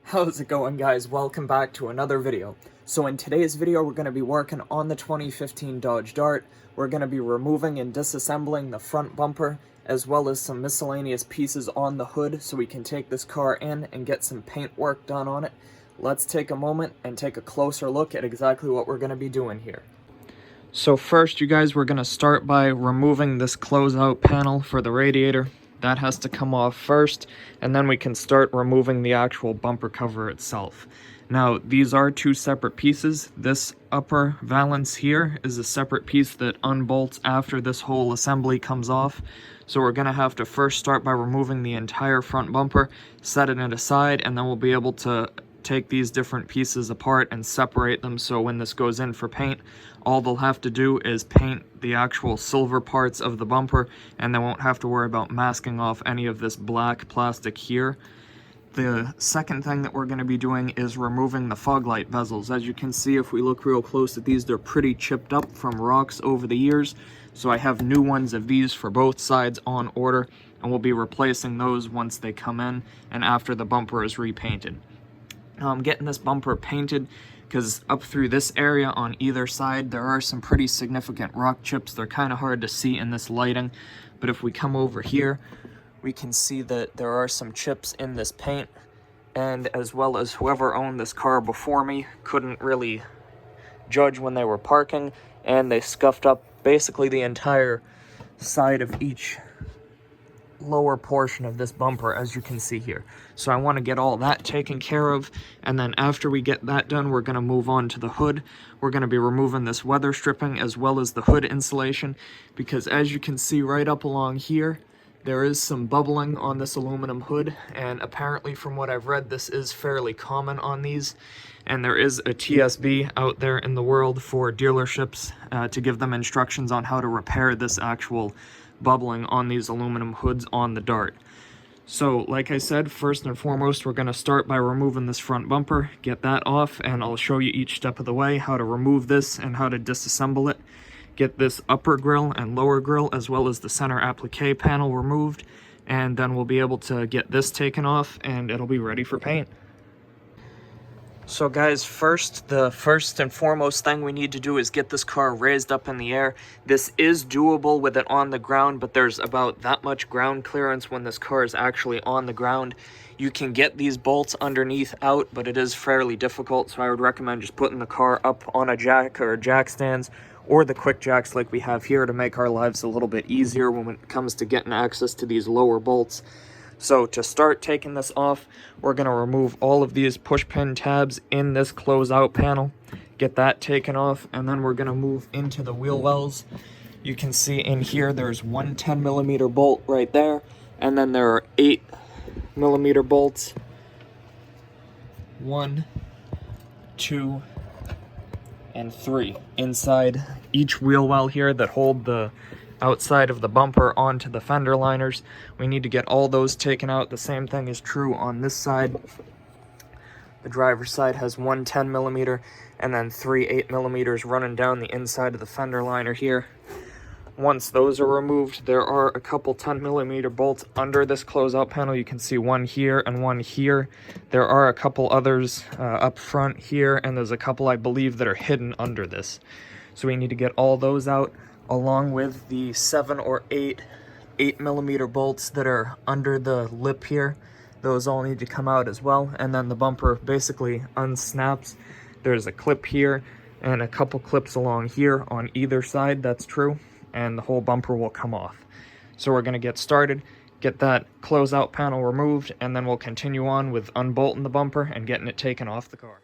How's it going, guys? Welcome back to another video. So in today's video, we're going to be working on the 2015 Dodge Dart. We're going to be removing and disassembling the front bumper, as well as some miscellaneous pieces on the hood so we can take this car in and get some paint work done on it. Let's take a moment and take a closer look at exactly what we're going to be doing here. So first, you guys, we're going to start by removing this closeout panel for the radiator. That has to come off first, and then we can start removing the actual bumper cover itself. Now, these are two separate pieces. This upper valance here is a separate piece that unbolts after this whole assembly comes off. So we're going to have to first start by removing the entire front bumper, set it aside, and then we'll be able to take these different pieces apart and separate them, so when this goes in for paint, all they'll have to do is paint the actual silver parts of the bumper, and they won't have to worry about masking off any of this black plastic here. The second thing that we're going to be doing is removing the fog light bezels. As you can see, if we look real close at these, they're pretty chipped up from rocks over the years, so I have new ones of these for both sides on order, and we'll be replacing those once they come in and after the bumper is repainted. I'm getting this bumper painted because up through this area on either side there are some pretty significant rock chips. They're kind of hard to see in this lighting, but if we come over here we can see that there are some chips in this paint, and as well as whoever owned this car before me couldn't really judge when they were parking, and they scuffed up basically the entire side of each lower portion of this bumper, as you can see here. So I want to get all that taken care of, and then after we get that done, we're going to move on to the hood. We're going to be removing this weather stripping as well as the hood insulation, because as you can see right up along here, there is some bubbling on this aluminum hood, and apparently from what I've read, this is fairly common on these, and there is a TSB out there in the world for dealerships to give them instructions on how to repair this actual bubbling on these aluminum hoods on the Dart. So like I said, first and foremost, we're going to start by removing this front bumper, get that off, and I'll show you each step of the way how to remove this and how to disassemble it. Get this upper grille and lower grille as well as the center applique panel removed, and then we'll be able to get this taken off and it'll be ready for paint. So guys, the first and foremost thing we need to do is get this car raised up in the air. This is doable with it on the ground, but there's about that much ground clearance when this car is actually on the ground. You can get these bolts underneath out, but it is fairly difficult, so I would recommend just putting the car up on a jack or jack stands, or the quick jacks like we have here, to make our lives a little bit easier when it comes to getting access to these lower bolts. So to start taking this off, we're going to remove all of these push pin tabs in this closeout panel, get that taken off, and then we're going to move into the wheel wells. You can see in here there's one 10mm bolt right there, and then there are 8mm bolts. 1, 2, and 3 inside each wheel well here that hold the outside of the bumper onto the fender liners. We need to get all those taken out. The same thing is true on this side. The driver's side has one 10mm and then 3 8mm running down the inside of the fender liner here. Once those are removed, there are a couple 10mm bolts under this closeout panel. You can see one here and one here. There are a couple others up front here, and there's a couple I believe that are hidden under this. So we need to get all those out, along with the 7 or 8 8mm bolts that are under the lip here. Those all need to come out as well, and then the bumper basically unsnaps. There's a clip here and a couple clips along here on either side, that's true, and the whole bumper will come off. So we're going to get started, get that closeout panel removed, and then we'll continue on with unbolting the bumper and getting it taken off the car.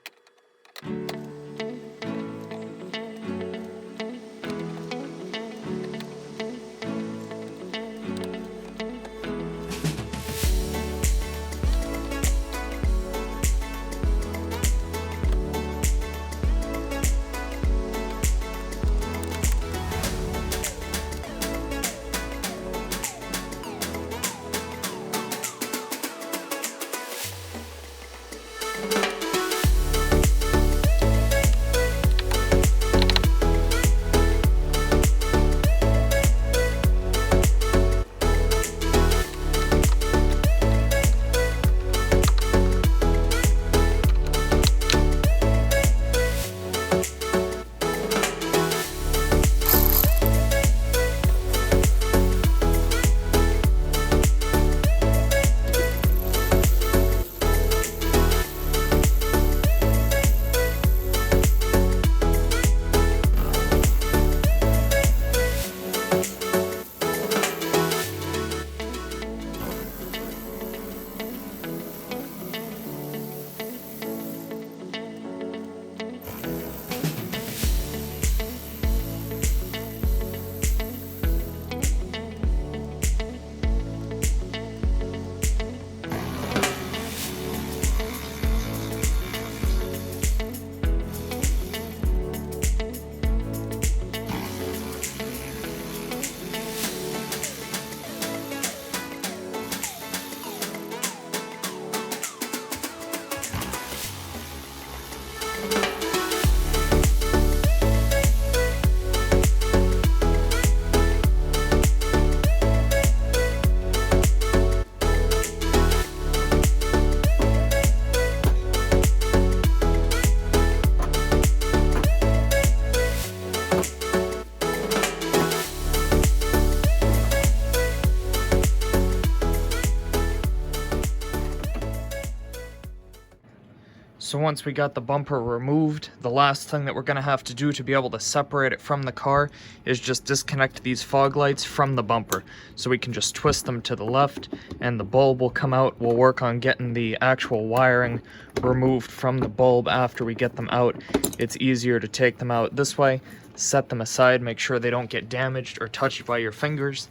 So once we got the bumper removed, the last thing that we're going to have to do to be able to separate it from the car is just disconnect these fog lights from the bumper. So we can just twist them to the left and the bulb will come out. We'll work on getting the actual wiring removed from the bulb after we get them out. It's easier to take them out this way, set them aside, make sure they don't get damaged or touched by your fingers,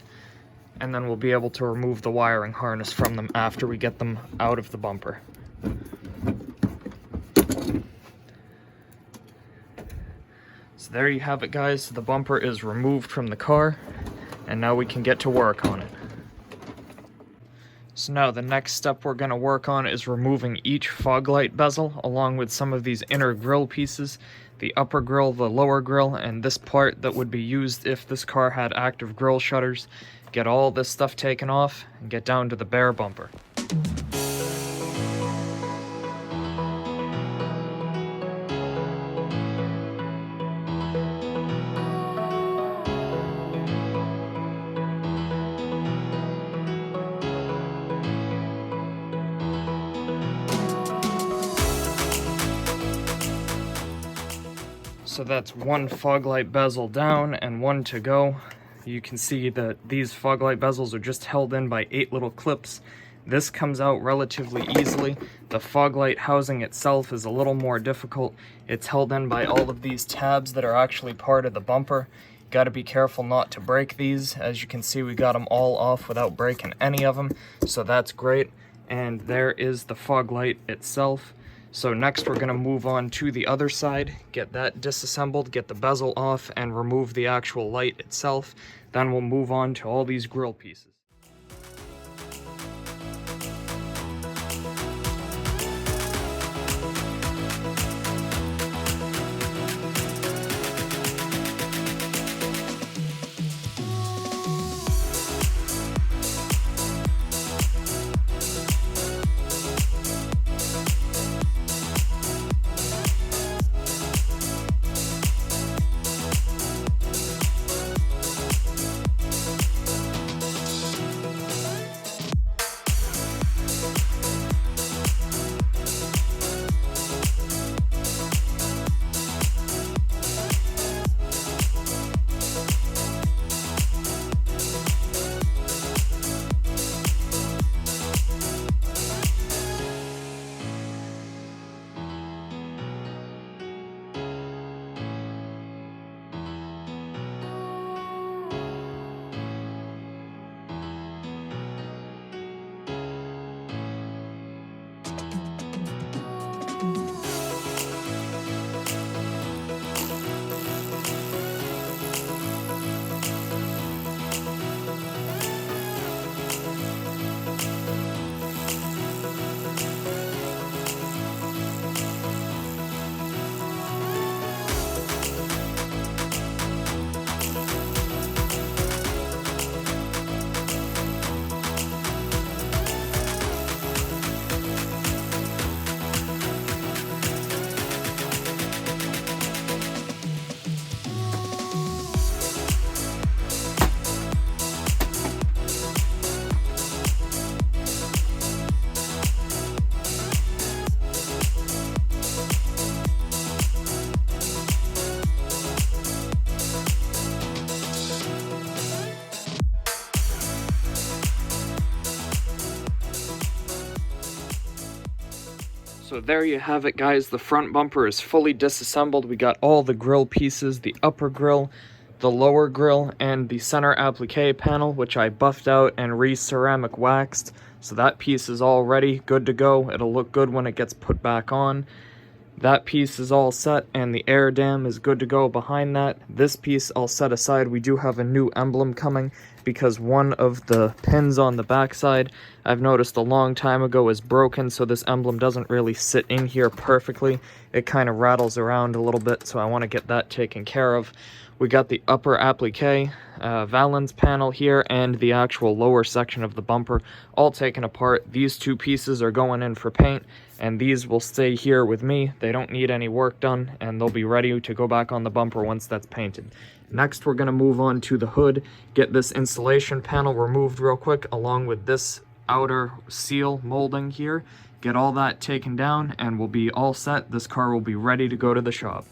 and then we'll be able to remove the wiring harness from them after we get them out of the bumper. So there you have it, guys. The bumper is removed from the car, and now we can get to work on it. So now the next step we're going to work on is removing each fog light bezel along with some of these inner grille pieces, the upper grille, the lower grille, and this part that would be used if this car had active grille shutters. Get all this stuff taken off and get down to the bare bumper. So that's one fog light bezel down and one to go. You can see that these fog light bezels are just held in by 8 little clips. This comes out relatively easily. The fog light housing itself is a little more difficult. It's held in by all of these tabs that are actually part of the bumper. Got to be careful not to break these. As you can see, we got them all off without breaking any of them, so that's great. And there is the fog light itself. So next we're going to move on to the other side, get that disassembled, get the bezel off, and remove the actual light itself. Then we'll move on to all these grille pieces. So there you have it, guys. The front bumper is fully disassembled. We got all the grille pieces, the upper grille, the lower grille, and the center applique panel, which I buffed out and re-ceramic waxed. So that piece is all ready, good to go. It'll look good when it gets put back on. That piece is all set, and the air dam is good to go behind that. This piece I'll set aside. We do have a new emblem coming because one of the pins on the backside I've noticed a long time ago is broken, so this emblem doesn't really sit in here perfectly. It kind of rattles around a little bit, so I want to get that taken care of. We got the upper applique, valance panel here, and the actual lower section of the bumper all taken apart. These two pieces are going in for paint, and these will stay here with me. They don't need any work done, and they'll be ready to go back on the bumper once that's painted. Next, we're going to move on to the hood, get this insulation panel removed real quick, along with this outer seal molding here. get all that taken down, and we'll be all set. This car will be ready to go to the shop.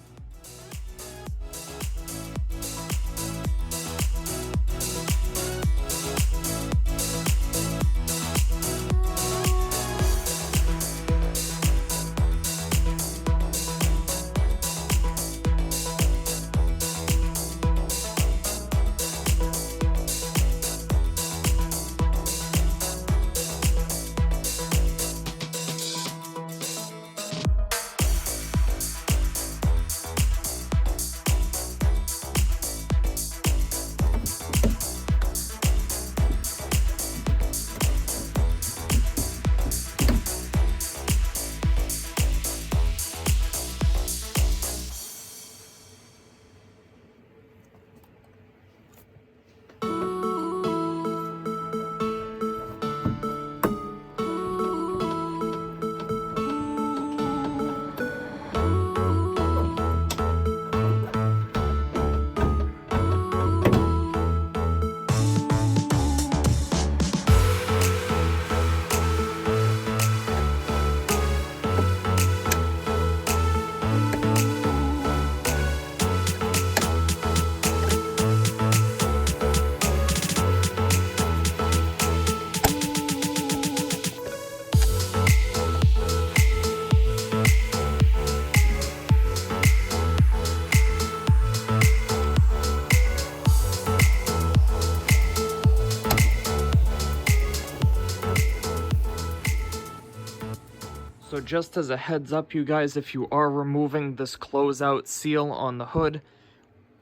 So just as a heads up, you guys, if you are removing this closeout seal on the hood,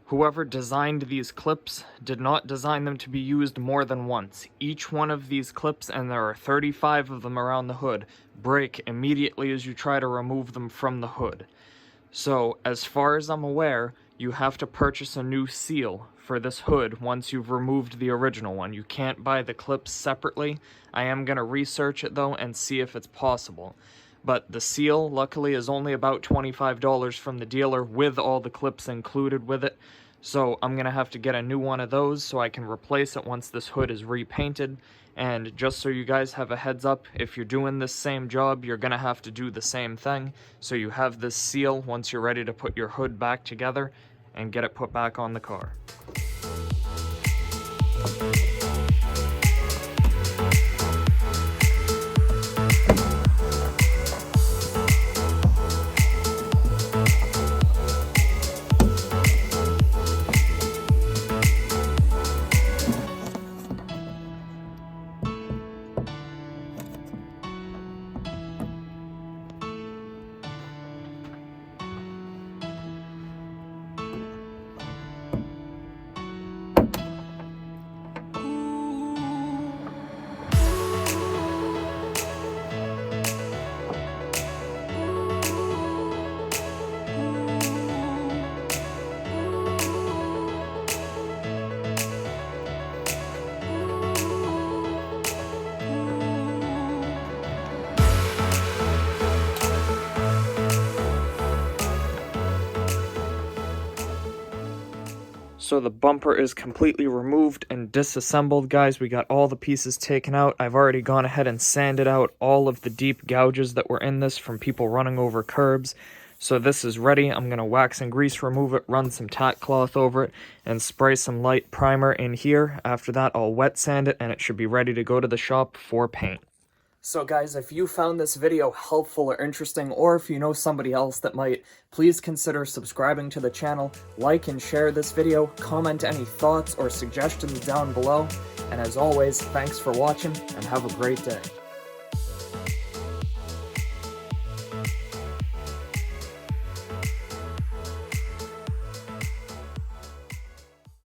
whoever designed these clips did not design them to be used more than once. Each one of these clips, and there are 35 of them around the hood, break immediately as you try to remove them from the hood. So, as far as I'm aware, you have to purchase a new seal for this hood once you've removed the original one. You can't buy the clips separately. I am going to research it though and see if it's possible. But the seal, luckily, is only about $25 from the dealer with all the clips included with it. So I'm going to have to get a new one of those so I can replace it once this hood is repainted. And just so you guys have a heads up, if you're doing this same job, you're going to have to do the same thing. So you have this seal once you're ready to put your hood back together and get it put back on the car. So the bumper is completely removed and disassembled, guys. We got all the pieces taken out. I've already gone ahead and sanded out all of the deep gouges that were in this from people running over curbs. So this is ready. I'm going to wax and grease remove it, run some tack cloth over it, and spray some light primer in here. After that, I'll wet sand it, and it should be ready to go to the shop for paint. So guys, if you found this video helpful or interesting, or if you know somebody else that might, please consider subscribing to the channel, like and share this video, comment any thoughts or suggestions down below, and as always, thanks for watching, and have a great day.